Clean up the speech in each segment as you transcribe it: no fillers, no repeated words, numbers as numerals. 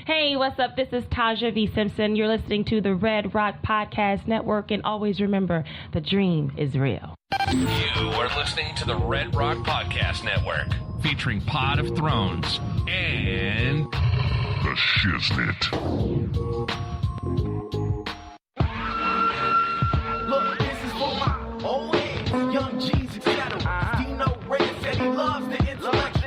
Hey, what's up? This is Taja V. Simpson. You're listening to the Red Rock Podcast Network, and always remember, the dream is real. You are listening to the Red Rock Podcast Network, featuring Pod of Thrones and the Shiznit. Look, this is for my old heads, young G's etc. Dino Red said he loves the intellect.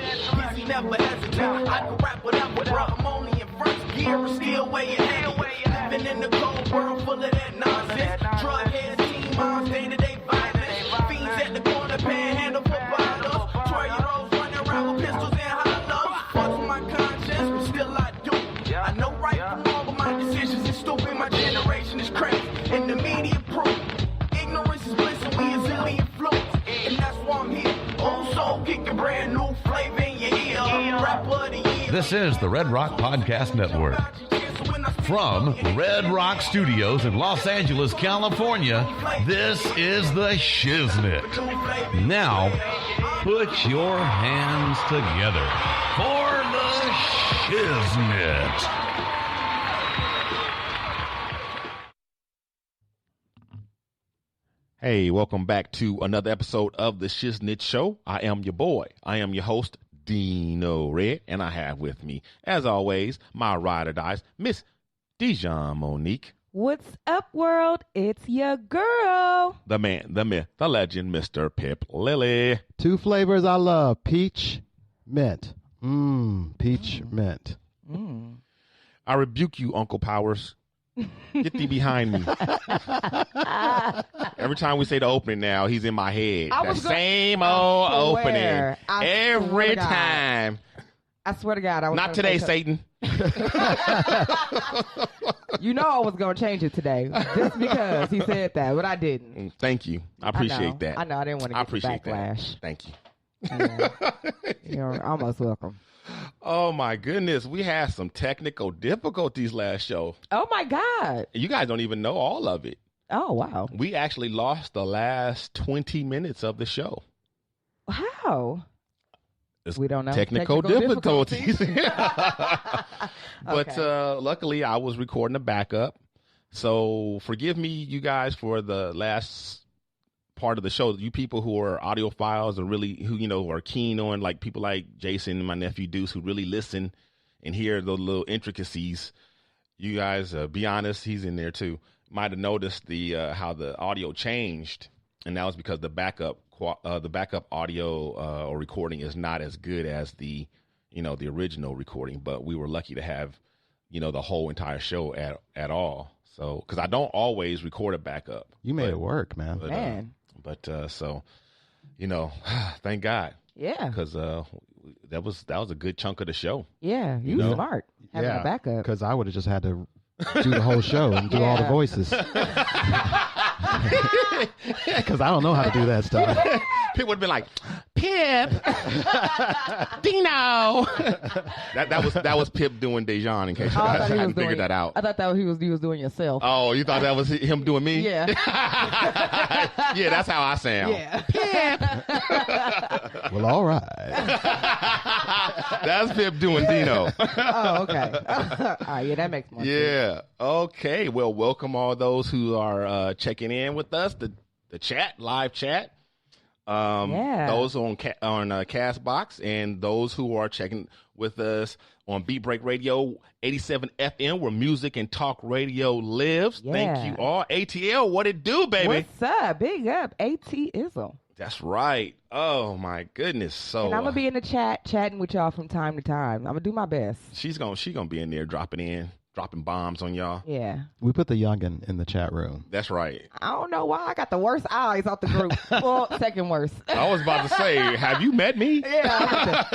He never hesitate. I can rap whatever, bro. I'm only in first gear, still weighing heavy. Living in the cold world full of that nonsense. Drug heads, teen moms, day-to-day violence. Fiends at the corner, panhandle for bottles. 12-year-olds running around with pistols and hollows. Fuck my conscience, but still I do. I know right from wrong, but my decisions is stupid. My generation is crazy, and the media proof. Ignorance is bliss, and we is illy influenced. And that's why I'm here. Old soul kicking brand new flavor in your ear. Rapper of the year. This is the Red Rock Podcast Network. From Red Rock Studios in Los Angeles, California, this is the Shiznit. Now, put your hands together for the Shiznit. Hey, welcome back to another episode of the Shiznit Show. I am your boy. I am your host, Dino Red, and I have with me, as always, my ride or dies, Miss Dijon Monique. What's up, world? It's your girl. The man, the myth, the legend, Mr. Pip Lily. Two flavors I love, peach, mint. Peach, mint. I rebuke you, Uncle Powers. Get thee behind me. Every time we say the opening now, he's in my head. I That was gonna- same I old swear. opening. I Every swear to God. time. I swear to God, I was Not gonna today, say Satan. You know I was going to change it today just because he said that, but I didn't. Thank you. I appreciate that. I know. I didn't want to I get the appreciate backlash. that. Thank you. Yeah. You're almost welcome. Oh my goodness, we had some technical difficulties last show. Oh my God. You guys don't even know all of it. Oh wow. We actually lost the last 20 minutes of the show. How? It's We don't know. Technical difficulties. But Okay. luckily, I was recording a backup. So forgive me, you guys, for the last part of the show. You people who are audiophiles and really, who are keen on, like people like Jason and my nephew Deuce, who really listen and hear the little intricacies. You guys, be honest, he's in there too. Might have noticed the how the audio changed, and that was because the backup audio or recording is not as good as the original recording. But we were lucky to have the whole entire show at all. So because I don't always record a backup. You made it work, man. Man. So thank God. Yeah. Because that was a good chunk of the show. Yeah. You know? smart. Having a backup. Because I would have just had to do the whole show and do all the Yeah. voices. Because I don't know how to do that stuff. People would have been like, Pip, Dino. that was Pip doing Dejan, in case you Oh, I guys thought he was hadn't figured doing- that out. I thought that he was doing yourself. Oh, you thought that was him doing me? Yeah. Yeah, that's how I sound. Yeah. Well, all right. That's Pip doing Dino. Oh, okay. All right, yeah, that makes more sense. Yeah. Okay. Well, welcome all those who are checking in with us, the chat, live chat. Those on Castbox, and those who are checking with us on Beat Break Radio 87 FM, where music and talk radio lives. Yeah. Thank you all. ATL, what it do, baby? What's up? Big up. AT-ism. That's right. Oh my goodness. So And I'm going to be in the chat chatting with y'all from time to time. I'm going to do my best. she's gonna be in there dropping bombs on y'all. Yeah. We put the youngin in the chat room. That's right. I don't know why I got the worst eyes off the group. Well, second worst. I was about to say, have you met me? Yeah.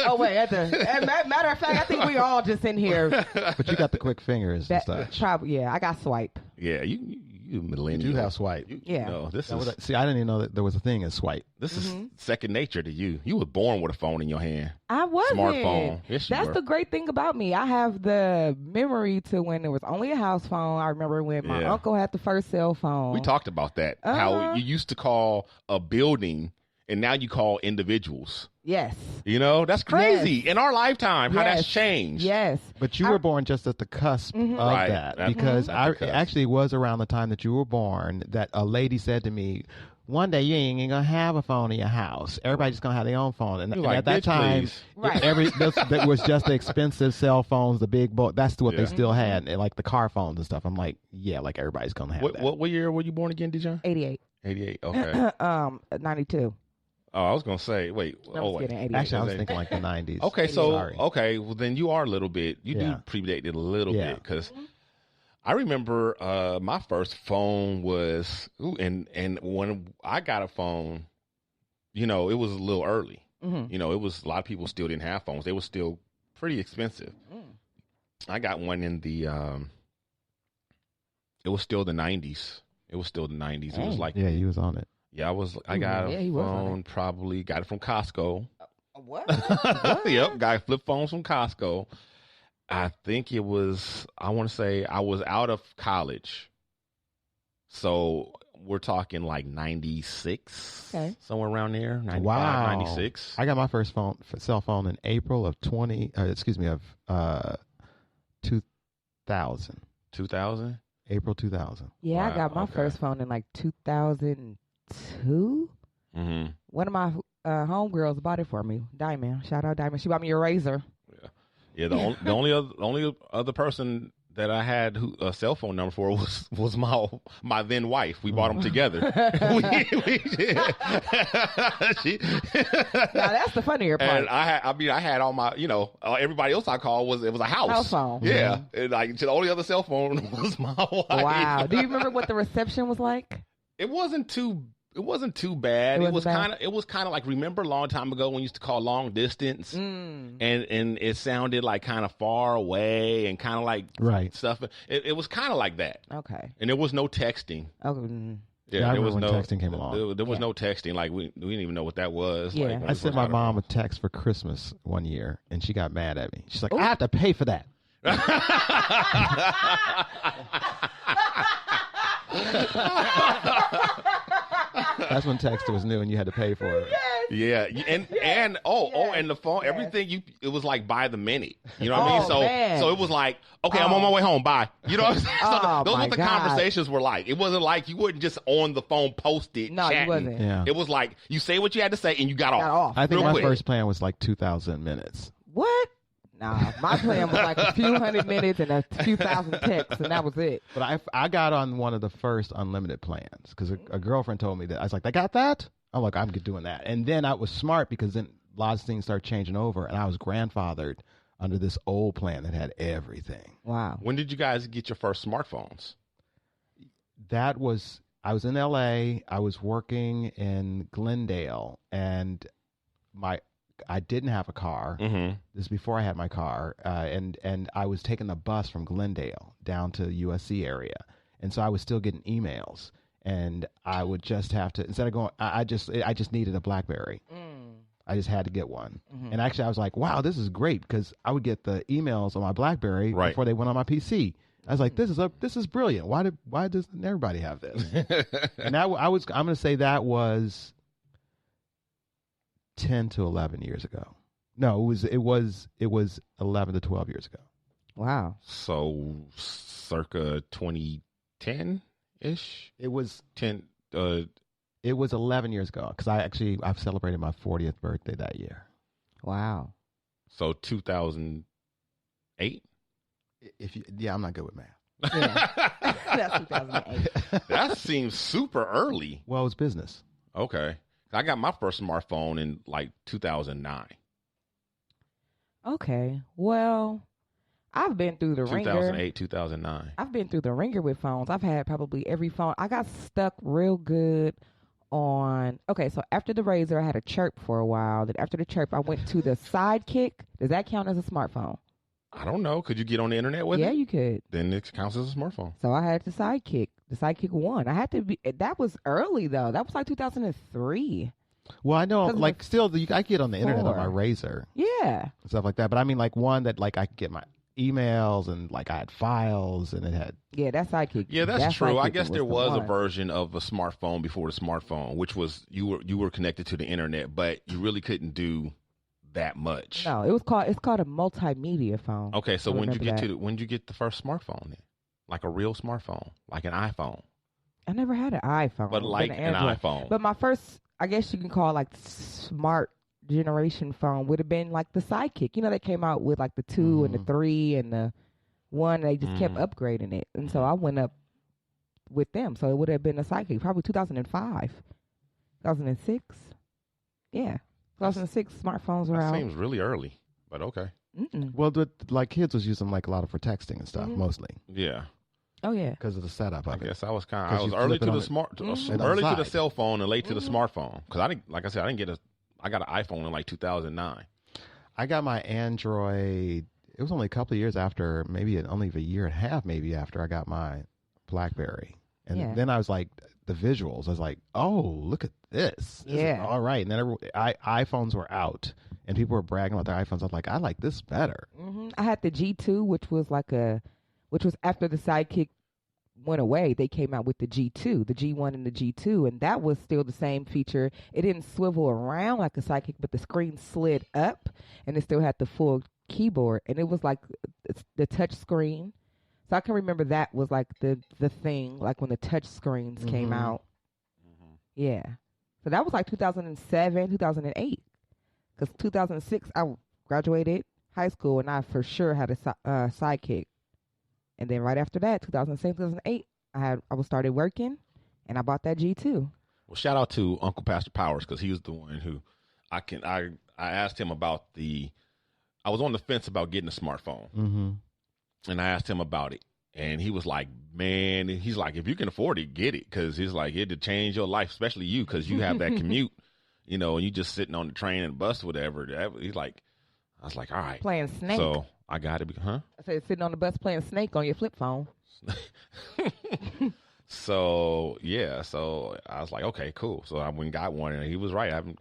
Matter of fact, I think we all just in here. But you got the quick fingers and stuff. I got swipe. Yeah, you millennial. You do have swipe. Yeah. No, this That is was- see, I didn't even know that there was a thing as swipe. this is second nature to you. You were born with a phone in your hand. I wasn't. Smartphone. Yes, you That's were. the great thing about me. I have the memory to when there was only a house phone. I remember when my Yeah. uncle had the first cell phone. We talked about that. How Uh-huh. you used to call a building and now you call individuals. Yes. You know, that's crazy. Yes. In our lifetime, how that's Yes. changed. Yes. But you were born just at the cusp of Right. that, At- because at I the cusp. actually was around the time that you were born that a lady said to me, one day you ain't gonna have a phone in your house. Everybody's gonna have their own phone, and, You're and like, at that "Bitch, time, please." Right. that was just the expensive cell phones, the big boy. That's what they Yeah. still had, and like the car phones and stuff. I'm like, yeah, like everybody's gonna have that. What year were you born again, Dijon? 88. 88. Okay. 92. Oh, I was gonna say, wait. I'm Oh, just wait. kidding. 88. Actually, I was thinking like the 90s. Okay, so Sorry. okay, well then you are a little bit. You Yeah. do predate it a little Yeah. bit because I remember my first phone was, and when I got a phone, you know, it was a little early. Mm-hmm. You know, it was a lot of people still didn't have phones. They were still pretty expensive. I got one in the. It was still the 90s. It was still the 90s. It was like Yeah, he was on it. yeah, I got Yeah, a he was on phone. Probably got it from Costco. What? Yep, got flip phones from Costco. I think it was, I want to say I was out of college. So we're talking like 96, Okay. somewhere around there, 95, Wow. 96. I got my first cell phone in April of 2000. 2000? April 2000. Yeah, I Wow, got my okay. first phone in like 2002. Mm-hmm. One of my homegirls bought it for me. Diamond. Shout out Diamond. She bought me a razor. Yeah, the only other person that I had a cell phone number for was my then wife. We bought them together. Now that's the funnier part. And I had all my, everybody else I called it was a house. House phone. Yeah. And like the only other cell phone was my wife. Wow. Do you remember what the reception was like? It wasn't too bad. It It wasn't bad? was kind of like, remember a long time ago when we used to call long distance and it sounded like kind of far away and kind of like Right. stuff. It was kind of like that. Okay. And there was no texting. Oh, Yeah, I there remember was when no texting came along. There was no texting. Like we didn't even know what that was. Yeah. Like, when I we sent first my got our mom a phone. text for Christmas one year, and she got mad at me. She's like, I have to pay for that. That's when texting was new and you had to pay for it. Yeah, and the phone, everything it was like by the minute. You know what I mean? So man. so it was like, okay, I'm on my way home. Bye. You know what I'm saying? So Oh, those my what the God. conversations were like. It wasn't like you wouldn't just on the phone post it. No, you chatting. wasn't. Yeah. It was like you say what you had to say and you got Got off. off. I think real my quick. first plan was like 2,000 minutes. What? Nah, my plan was like a few hundred minutes and a few thousand texts, and that was it. But I got on one of the first unlimited plans because a girlfriend told me that. I was like, I got that? I'm like, I'm doing that. And then I was smart because then lots of things started changing over, and I was grandfathered under this old plan that had everything. Wow. When did you guys get your first smartphones? I was in L.A., I was working in Glendale, and I didn't have a car. Mm-hmm. This is before I had my car, and I was taking the bus from Glendale down to the USC area, and so I was still getting emails, and I would just have to, instead of going, I just needed a BlackBerry. I just had to get one, and actually I was like, wow, this is great because I would get the emails on my BlackBerry Right. before they went on my PC. I was like, this is brilliant. Why doesn't everybody have this? And I'm going to say that was 10 to 11 years ago. No, it was 11 to 12 years ago. Wow. So circa 2010 ish. It was 10. It was 11 years ago because I've celebrated my 40th birthday that year. Wow. So 2008. I'm not good with math. Yeah. That's 2008. That seems super early. Well, it's business. Okay. I got my first smartphone in like 2009. Okay. Well, I've been through the ringer. 2008, 2009. I've been through the ringer with phones. I've had probably every phone. I got stuck real good on. Okay, so after the Razor, I had a Chirp for a while. Then after the Chirp, I went to the Sidekick. Does that count as a smartphone? I don't know. Could you get on the internet with Yeah, it? you could. Then it counts as a smartphone. So I had the Sidekick 1. I had to be. That was early though. That was like 2003. Well, I know, 'Cause like, it's still, I get on the internet on my 4. Razor Yeah. and stuff like that. But I mean, like, one that, like, I can get my emails and like I had files and it had. Yeah, that Sidekick. Yeah, that's that true. I Sidekick guess there was a one. version of a smartphone before the smartphone, which was you were connected to the internet, but you really couldn't do that much. No, it's called a multimedia phone. Okay, so I when did you remember that. when did you get the first smartphone then? Like a real smartphone, like an iPhone, I never had an iPhone, but like an Android. iPhone. But my first, I guess you can call like smart generation phone would have been like the Sidekick. You know, they came out with like the 2 and the 3 and the 1. And they just kept upgrading it, and so I went up with them. So it would have been a Sidekick, probably 2005, 2006. Yeah, 2006 smartphones were That out. seems really early, but okay. Well, like kids was using like a lot of for texting and stuff mostly Yeah, Oh yeah. because of the setup I of it. guess I was kind of 'Cause I was you early flip it to on the it. smart, And on early the to the side. cell phone and late to the smartphone. Because I didn't, like I said, I didn't get I got an iPhone in like 2009. I got my Android. It was only a couple of years after, only a year and a half, maybe after I got my BlackBerry, and Yeah. then I was like, the visuals. I was like, oh, look at this. This is Yeah. all right. And then iPhones were out, and people were bragging about their iPhones. I was like, I like this better. I had the G2, which was after the Sidekick went away. They came out with the G2, the G1 and the G2, and that was still the same feature. It didn't swivel around like a Sidekick, but the screen slid up, and it still had the full keyboard, and it was like the touch screen. So I can remember that was like the thing, like when the touch screens came out. Yeah. So that was like 2007, 2008. Because 2006, I graduated high school, and I for sure had a Sidekick. And then right after that, 2006, 2008, I started working, and I bought that G2. Well, shout out to Uncle Pastor Powers, because he was the one who I asked him about I was on the fence about getting a smartphone, and I asked him about it, and he was like, man, he's like, if you can afford it, get it, because he's like, it'd change your life, especially you, because you have that commute, and you just sitting on the train and bus, whatever. He's like, I was like, all right. Playing Snake. So I got it, huh? I said sitting on the bus playing Snake on your flip phone. So yeah, so I was like, okay, cool. So I went and got one, and he was right. I haven't,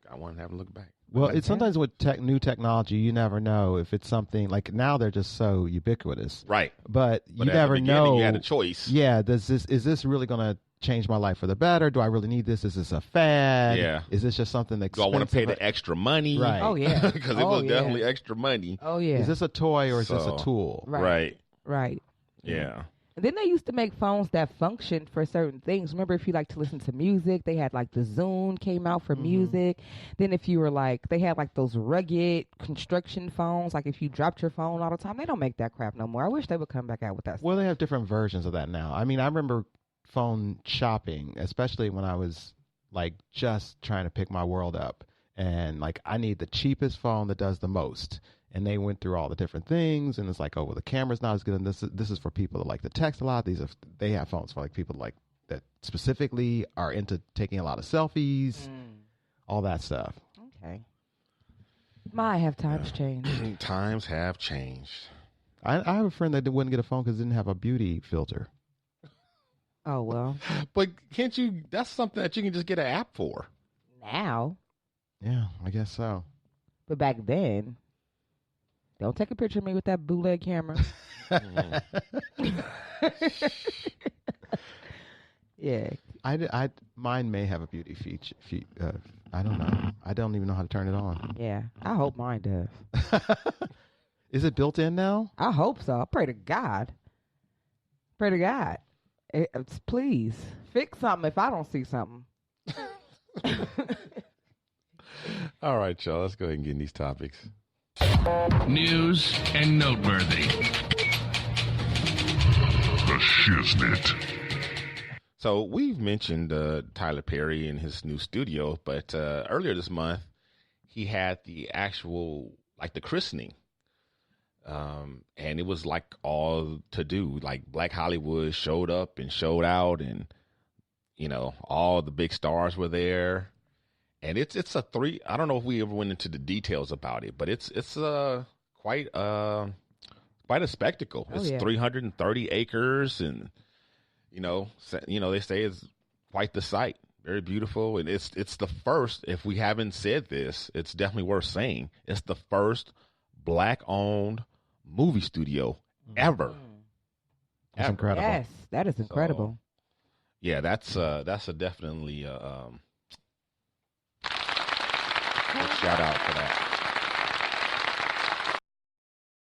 got one and haven't looked back. Well, it's sometimes with new technology, you never know if it's something like now they're just so ubiquitous, Right. But you at the never beginning, know. You had a choice. Yeah, is this really going to change my life for the better? Do I really need this? Is this a fad? Yeah. Is this just something Do I expensive? want to pay the extra money? Right. Oh, yeah. Because it was definitely extra money. Oh, yeah. Is this a toy or is this So- a tool? Right. Right. Yeah. And then they used to make phones that functioned for certain things. Remember, if you like to listen to music, they had like the Zune came out for music. Then if you were like, they had like those rugged construction phones. Like if you dropped your phone all the time, they don't make that crap no more. I wish they would come back out with that. Well, they have different versions of that now. I mean, I remember phone shopping, especially when I was like just trying to pick my world up. And like, I need the cheapest phone that does the most. And they went through all the different things, and it's like, oh, well, the camera's not as good, and this is for people that like to text a lot. They have phones for like people like that specifically are into taking a lot of selfies, all that stuff. Okay. My have times changed. Times have changed. I have a friend that wouldn't get a phone because it didn't have a beauty filter. Oh, well. But can't you? That's something that you can just get an app for. Now. Yeah, I guess so. But back then, don't take a picture of me with that bootleg camera. Yeah. Mine may have a beauty feature. I don't know. I don't even know how to turn it on. Yeah. I hope mine does. Is it built in now? I hope so. I pray to God. Pray to God. Please fix something if I don't see something. All right, y'all. Let's go ahead and get in these topics. News and noteworthy. The Shiznit. So we've mentioned Tyler Perry and his new studio, but earlier this month he had the actual the christening, and it was like all to do. Like Black Hollywood showed up and showed out, and all the big stars were there. And it's a three. I don't know if we ever went into the details about it, but it's quite a spectacle. Oh, It's yeah. 330 acres, and they say it's quite the sight. Very beautiful, and it's the first. If we haven't said this, it's definitely worth saying. It's the first Black-owned movie studio ever. That's Ever. incredible. Yes, that is incredible. Yeah, that's a definitely a shout out for that.